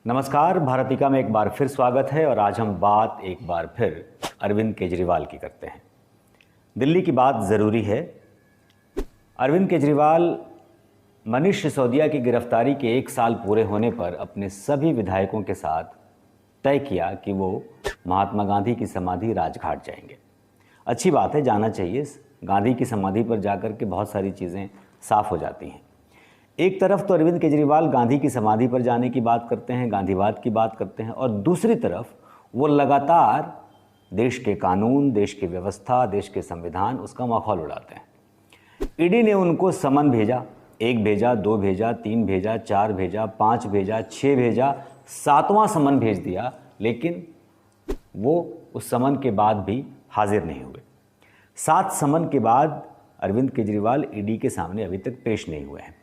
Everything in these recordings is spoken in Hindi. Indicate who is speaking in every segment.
Speaker 1: नमस्कार, भारतिका में एक बार फिर स्वागत है और आज हम बात एक बार फिर अरविंद केजरीवाल की करते हैं। दिल्ली की बात ज़रूरी है। अरविंद केजरीवाल मनीष सिसोदिया की गिरफ्तारी के 1 साल पूरे होने पर अपने सभी विधायकों के साथ तय किया कि वो महात्मा गांधी की समाधि राजघाट जाएंगे। अच्छी बात है, जाना चाहिए। गांधी की समाधि पर जाकर के बहुत सारी चीज़ें साफ़ हो जाती हैं। एक तरफ तो अरविंद केजरीवाल गांधी की समाधि पर जाने की बात करते हैं, गांधीवाद की बात करते हैं, और दूसरी तरफ वो लगातार देश के कानून, देश की व्यवस्था, देश के संविधान, उसका माहौल उड़ाते हैं। ईडी ने उनको समन भेजा, 1 भेजा, 2 भेजा, 3 भेजा, 4 भेजा, 5 भेजा, 6 भेजा, 7वां समन भेज दिया, लेकिन वो उस समन के बाद भी हाजिर नहीं हुए। 7 समन के बाद अरविंद केजरीवाल ईडी के सामने अभी तक पेश नहीं हुए हैं।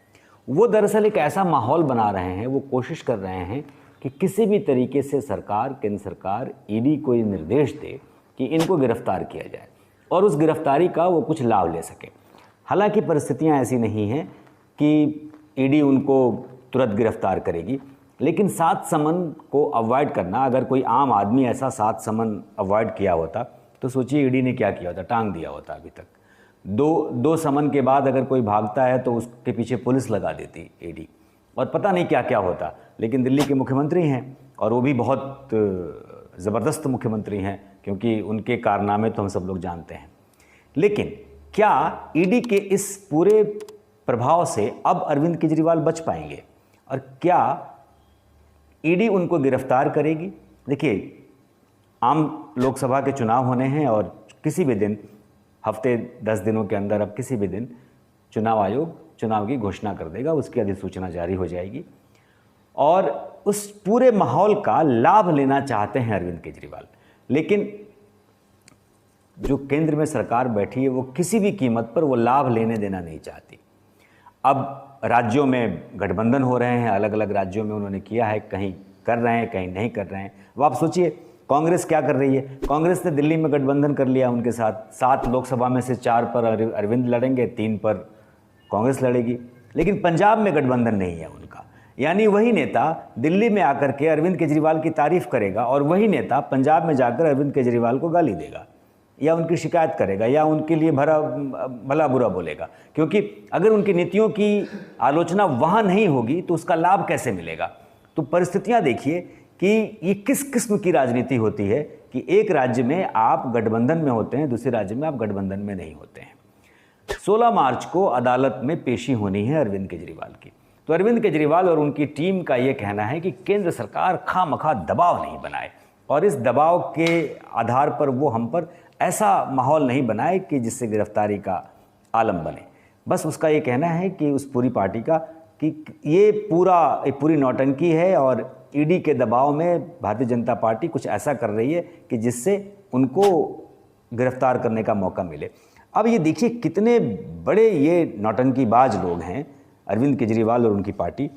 Speaker 1: वो दरअसल एक ऐसा माहौल बना रहे हैं, वो कोशिश कर रहे हैं कि किसी भी तरीके से सरकार, केंद्र सरकार ईडी को ये निर्देश दे कि इनको गिरफ्तार किया जाए और उस गिरफ्तारी का वो कुछ लाभ ले सके। हालांकि परिस्थितियां ऐसी नहीं हैं कि ईडी उनको तुरंत गिरफ्तार करेगी, लेकिन 7 समन को अवॉइड करना, अगर कोई आम आदमी ऐसा 7 समन अवॉइड किया होता तो सोचिए ईडी ने क्या किया होता, टांग दिया होता। अभी तक दो समन के बाद अगर कोई भागता है तो उसके पीछे पुलिस लगा देती ईडी, और पता नहीं क्या क्या होता। लेकिन दिल्ली के मुख्यमंत्री हैं और वो भी बहुत ज़बरदस्त मुख्यमंत्री हैं, क्योंकि उनके कारनामे तो हम सब लोग जानते हैं। लेकिन क्या ईडी के इस पूरे प्रभाव से अब अरविंद केजरीवाल बच पाएंगे और क्या ईडी उनको गिरफ्तार करेगी? देखिए, आम लोकसभा के चुनाव होने हैं और किसी भी दिन, हफ्ते 10 दिनों के अंदर, अब किसी भी दिन चुनाव आयोग चुनाव की घोषणा कर देगा, उसकी अधिसूचना जारी हो जाएगी और उस पूरे माहौल का लाभ लेना चाहते हैं अरविंद केजरीवाल। लेकिन जो केंद्र में सरकार बैठी है वो किसी भी कीमत पर वो लाभ लेने देना नहीं चाहती। अब राज्यों में गठबंधन हो रहे हैं, अलग अलग राज्यों में उन्होंने किया है, कहीं कर रहे हैं, कहीं नहीं कर रहे हैं। अब आप सोचिए कांग्रेस क्या कर रही है। कांग्रेस ने दिल्ली में गठबंधन कर लिया उनके साथ। 7 लोकसभा में से 4 पर अरविंद लड़ेंगे, 3 पर कांग्रेस लड़ेगी। लेकिन पंजाब में गठबंधन नहीं है उनका, यानी वही नेता दिल्ली में आकर के अरविंद केजरीवाल की तारीफ करेगा और वही नेता पंजाब में जाकर अरविंद केजरीवाल को गाली देगा या उनकी शिकायत करेगा या उनके लिए भला बुरा बोलेगा। क्योंकि अगर उनकी नीतियों की आलोचना वहाँ नहीं होगी तो उसका लाभ कैसे मिलेगा? तो परिस्थितियाँ देखिए कि ये किस किस्म की राजनीति होती है कि एक राज्य में आप गठबंधन में होते हैं, दूसरे राज्य में आप गठबंधन में नहीं होते हैं। 16 मार्च को अदालत में पेशी होनी है अरविंद केजरीवाल की। तो अरविंद केजरीवाल और उनकी टीम का ये कहना है कि केंद्र सरकार खामखा दबाव नहीं बनाए और इस दबाव के आधार पर वो हम पर ऐसा माहौल नहीं बनाए कि जिससे गिरफ्तारी का आलम बने। बस उसका ये कहना है कि उस पूरी पार्टी का कि ये पूरी नौटंकी है और ईडी के दबाव में भारतीय जनता पार्टी कुछ ऐसा कर रही है कि जिससे उनको गिरफ्तार करने का मौका मिले। अब ये देखिए कितने बड़े ये नौटंकीबाज लोग हैं अरविंद केजरीवाल और उनकी पार्टी।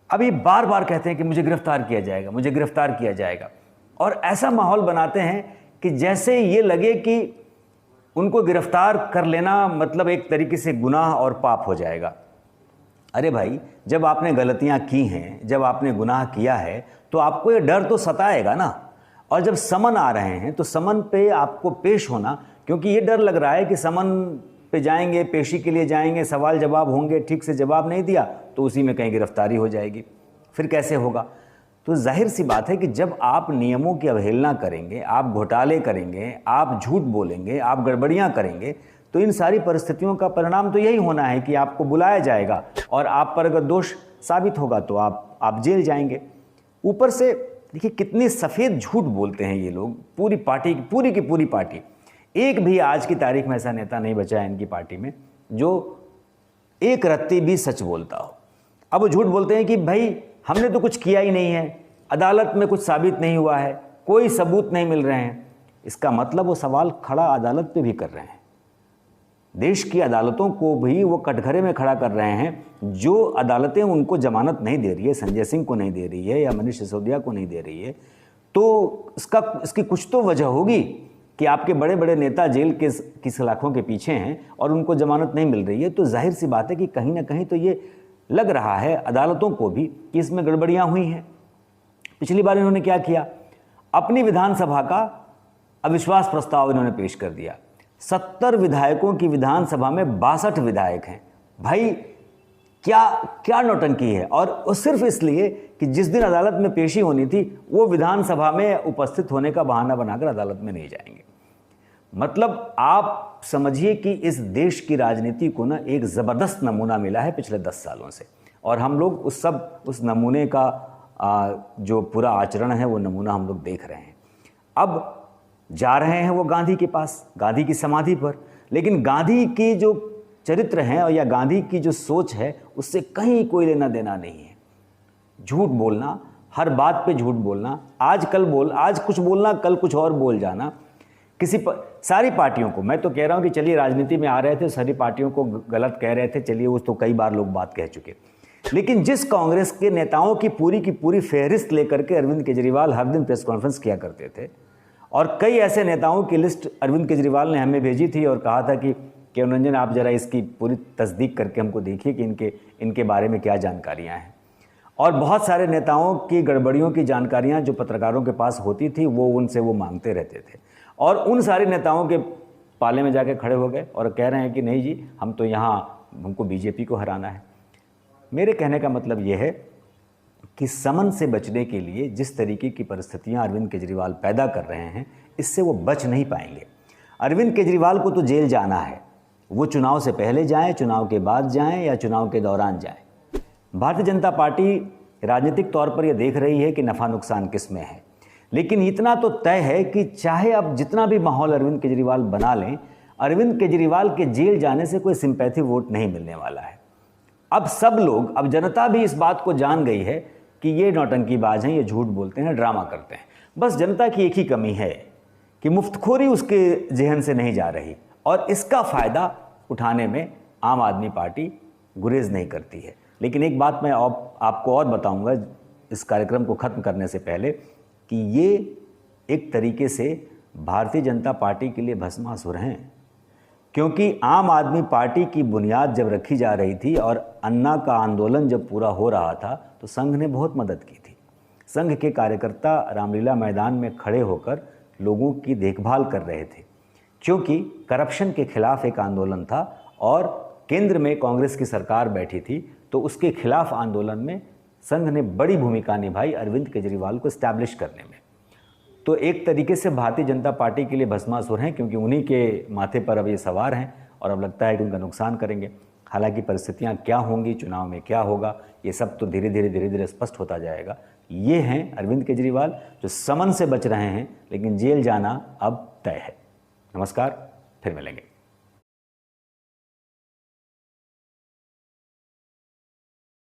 Speaker 1: अब ये बार बार कहते हैं कि मुझे गिरफ्तार किया जाएगा, मुझे गिरफ्तार किया जाएगा, और ऐसा माहौल बनाते हैं कि जैसे ये लगे कि उनको गिरफ्तार कर लेना मतलब एक तरीके से गुनाह और पाप हो जाएगा। अरे भाई, जब आपने गलतियां की हैं, जब आपने गुनाह किया है तो आपको ये डर तो सताएगा ना। और जब समन आ रहे हैं तो समन पे आपको पेश होना, क्योंकि ये डर लग रहा है कि समन पे जाएंगे, पेशी के लिए जाएंगे, सवाल जवाब होंगे, ठीक से जवाब नहीं दिया तो उसी में कहीं गिरफ्तारी हो जाएगी, फिर कैसे होगा? तो जाहिर सी बात है कि जब आप नियमों की अवहेलना करेंगे, आप घोटाले करेंगे, आप झूठ बोलेंगे, आप गड़बड़ियाँ करेंगे, तो इन सारी परिस्थितियों का परिणाम तो यही होना है कि आपको बुलाया जाएगा और आप पर अगर दोष साबित होगा तो आप जेल जाएंगे। ऊपर से देखिए कितनी सफ़ेद झूठ बोलते हैं ये लोग, पूरी पार्टी की पूरी पार्टी। एक भी आज की तारीख में ऐसा नेता नहीं बचा है इनकी पार्टी में जो एक रत्ती भी सच बोलता हो। अब वो झूठ बोलते हैं कि भाई हमने तो कुछ किया ही नहीं है, अदालत में कुछ साबित नहीं हुआ है, कोई सबूत नहीं मिल रहे हैं। इसका मतलब वो सवाल खड़ा अदालत पे भी कर रहे हैं, देश की अदालतों को भी वो कटघरे में खड़ा कर रहे हैं। जो अदालतें उनको जमानत नहीं दे रही है, संजय सिंह को नहीं दे रही है या मनीष सिसोदिया को नहीं दे रही है, तो इसकी कुछ तो वजह होगी कि आपके बड़े बड़े नेता जेल की सलाखों के पीछे हैं और उनको जमानत नहीं मिल रही है। तो जाहिर सी बात है कि कहीं ना कहीं तो ये लग रहा है अदालतों को भी कि इसमें गड़बड़ियाँ हुई हैं। पिछली बार इन्होंने क्या किया, अपनी विधानसभा का अविश्वास प्रस्ताव इन्होंने पेश कर दिया। 70 विधायकों की विधानसभा में 62 विधायक हैं। भाई क्या क्या नौटंकी है। और वो सिर्फ इसलिए कि जिस दिन अदालत में पेशी होनी थी वो विधानसभा में उपस्थित होने का बहाना बनाकर अदालत में नहीं जाएंगे। मतलब आप समझिए कि इस देश की राजनीति को ना एक ज़बरदस्त नमूना मिला है पिछले 10 सालों से, और हम लोग उस नमूने का जो पूरा आचरण है वो नमूना हम लोग देख रहे हैं। अब जा रहे हैं वो गांधी के पास, गांधी की समाधि पर, लेकिन गांधी की जो चरित्र हैं और या गांधी की जो सोच है उससे कहीं कोई लेना देना नहीं है। झूठ बोलना, हर बात पे झूठ बोलना, आज कुछ बोलना, कल कुछ और बोल जाना। सारी पार्टियों को, मैं तो कह रहा हूं कि चलिए राजनीति में आ रहे थे, सारी पार्टियों को गलत कह रहे थे, चलिए उस तो कई बार लोग बात कह चुके, लेकिन जिस कांग्रेस के नेताओं की पूरी फेहरिस्त लेकर के अरविंद केजरीवाल हर दिन प्रेस कॉन्फ्रेंस किया करते थे, और कई ऐसे नेताओं की लिस्ट अरविंद केजरीवाल ने हमें भेजी थी और कहा था कि रंजन आप जरा इसकी पूरी तस्दीक करके हमको देखिए कि इनके बारे में क्या जानकारियां हैं। और बहुत सारे नेताओं की गड़बड़ियों की जानकारियां जो पत्रकारों के पास होती थी वो उनसे वो मांगते रहते थे, और उन सारे नेताओं के पाले में जाके खड़े हो गए और कह रहे हैं कि नहीं जी, हम तो यहाँ हमको बीजेपी को हराना है। मेरे कहने का मतलब ये है कि समन से बचने के लिए जिस तरीके की परिस्थितियां अरविंद केजरीवाल पैदा कर रहे हैं, इससे वो बच नहीं पाएंगे। अरविंद केजरीवाल को तो जेल जाना है, वो चुनाव से पहले जाएं, चुनाव के बाद जाएं या चुनाव के दौरान जाएं। भारतीय जनता पार्टी राजनीतिक तौर पर यह देख रही है कि नफ़ा नुकसान किस में है, लेकिन इतना तो तय है कि चाहे अब जितना भी माहौल अरविंद केजरीवाल बना लें, अरविंद केजरीवाल के जेल जाने से कोई सिंपैथी वोट नहीं मिलने वाला है। अब जनता भी इस बात को जान गई है कि ये नौटंकीबाज हैं, ये झूठ बोलते हैं, ड्रामा करते हैं। बस जनता की एक ही कमी है कि मुफ्तखोरी उसके जहन से नहीं जा रही, और इसका फ़ायदा उठाने में आम आदमी पार्टी गुरेज नहीं करती है। लेकिन एक बात मैं आपको और बताऊंगा इस कार्यक्रम को ख़त्म करने से पहले, कि ये एक तरीके से भारतीय जनता पार्टी के लिए भस्मासुर हैं, क्योंकि आम आदमी पार्टी की बुनियाद जब रखी जा रही थी और अन्ना का आंदोलन जब पूरा हो रहा था तो संघ ने बहुत मदद की थी। संघ के कार्यकर्ता रामलीला मैदान में खड़े होकर लोगों की देखभाल कर रहे थे, क्योंकि करप्शन के खिलाफ एक आंदोलन था और केंद्र में कांग्रेस की सरकार बैठी थी, तो उसके खिलाफ आंदोलन में संघ ने बड़ी भूमिका निभाई अरविंद केजरीवाल को एस्टैब्लिश करने में। तो एक तरीके से भारतीय जनता पार्टी के लिए भस्मासुर हैं, क्योंकि उन्हीं के माथे पर अब ये सवार हैं और अब लगता है कि उनका नुकसान करेंगे। हालांकि परिस्थितियां क्या होंगी, चुनाव में क्या होगा, ये सब तो धीरे धीरे स्पष्ट होता जाएगा। ये हैं अरविंद केजरीवाल जो समन से बच रहे हैं, लेकिन जेल जाना अब तय है। नमस्कार, फिर मिलेंगे।